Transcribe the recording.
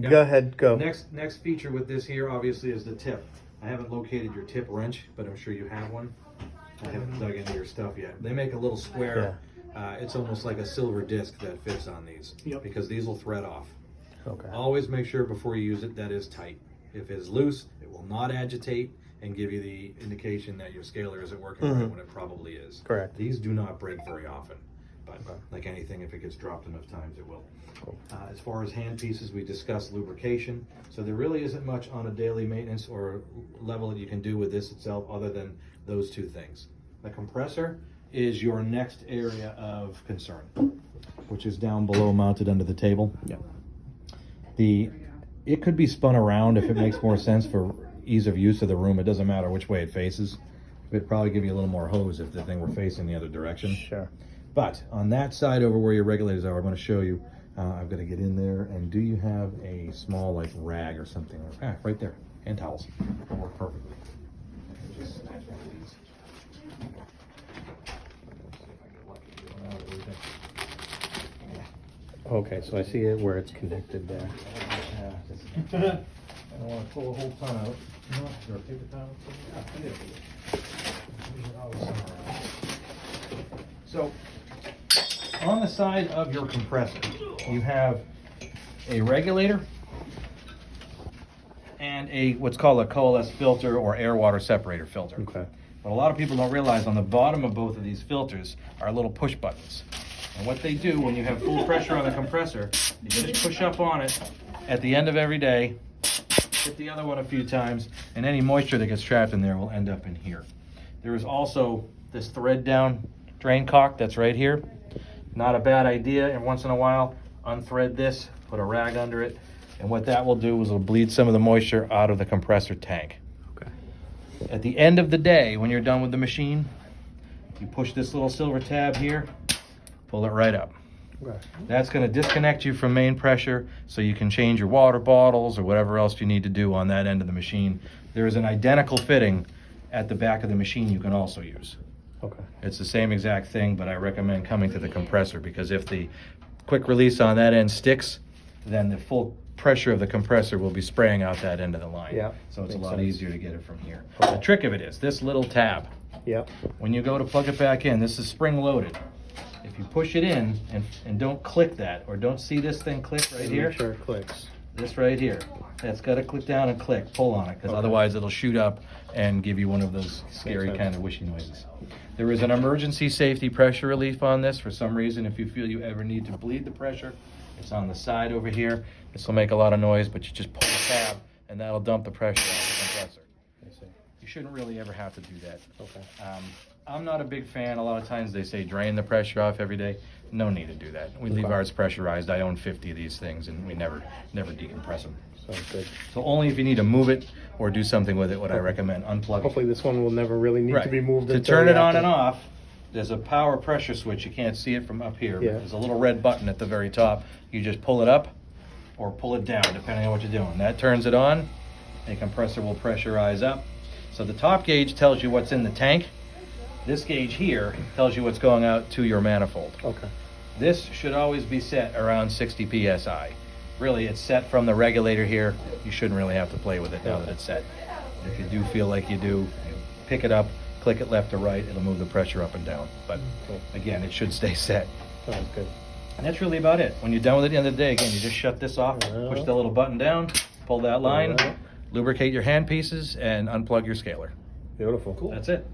Go ahead, go. Next feature with this here, obviously, is the tip. I haven't located your tip wrench, but I'm sure you have one. I haven't dug into your stuff yet. They make a little square. Yeah. It's almost like a silver disc that fits on these, because these will thread off. Okay. Always make sure before you use it that is tight. If it's loose, it will not agitate and give you the indication that your scaler isn't working right when it probably is. Correct. These do not break very often, but like anything, if it gets dropped enough times, it will. Cool. As far as hand pieces, we discussed lubrication. So there really isn't much on a daily maintenance or level that you can do with this itself other than those two things. The compressor is your next area of concern, which is down below, mounted under the table. It could be spun around if it makes more sense for ease of use of the room. It doesn't matter which way it faces. It'd probably give you a little more hose if the thing were facing the other direction. Sure. But on that side over where your regulators are, I'm going to show you. I've got to get in there. And do you have a small like rag or something? Right there. Hand towels. Will work perfectly. Just snatch one of these. Okay, so I see it where it's connected there. I don't want to pull the whole ton out. No, or paper towel. So, on the side of your compressor, you have a regulator and a what's called a coalesced filter or air water separator filter. Okay. What a lot of people don't realize, on the bottom of both of these filters are little push buttons. And what they do when you have full pressure on the compressor, you just push up on it at the end of every day, hit the other one a few times, and any moisture that gets trapped in there will end up in here. There is also this thread down drain cock that's right here. Not a bad idea, and once in a while, unthread this, put a rag under it, and what that will do is it'll bleed some of the moisture out of the compressor tank. Okay. At the end of the day, when you're done with the machine, you push this little silver tab here, pull it right up. Okay. That's going to disconnect you from main pressure so you can change your water bottles or whatever else you need to do on that end of the machine. There is an identical fitting at the back of the machine you can also use. Okay. It's the same exact thing, but I recommend coming to the compressor, because if the quick release on that end sticks, then the full pressure of the compressor will be spraying out that end of the line. Yeah, So it's a makes lot sense. easier to get it from here. The trick of it is this little tab. Yep. When you go to plug it back in, this is spring loaded. If you push it in and don't click that, or don't see this thing click right here, Make sure it clicks. this right here, that's got to click down and click, pull on it, because otherwise it'll shoot up and give you one of those scary kind of whishy noises. There is an emergency safety pressure relief on this. For some reason, if you feel you ever need to bleed the pressure, it's on the side over here. This will make a lot of noise, but you just pull the tab and that'll dump the pressure out of the compressor. I see. You shouldn't really ever have to do that. Okay. I'm not a big fan. A lot of times they say drain the pressure off every day. No need to do that. We leave ours pressurized. I own 50 of these things, and we never decompress them. Sounds good. So only if you need to move it or do something with it would I recommend unplugging. Hopefully this one will never really need to be moved. To until turn it you on have and to- off, there's a power pressure switch. You can't see it from up here. Yeah. There's a little red button at the very top. You just pull it up or pull it down, depending on what you're doing. That turns it on. A compressor will pressurize up. So the top gauge tells you what's in the tank. This gauge here tells you what's going out to your manifold. Okay. This should always be set around 60 psi. Really, it's set from the regulator here. You shouldn't really have to play with it now that it's set. If you do feel like you do, pick it up, click it left or right, it'll move the pressure up and down. But again, it should stay set. Sounds good. And that's really about it. When you're done with it at the end of the day, again, you just shut this off, push the little button down, pull that line, lubricate your hand pieces, and unplug your scaler. Beautiful. That's it.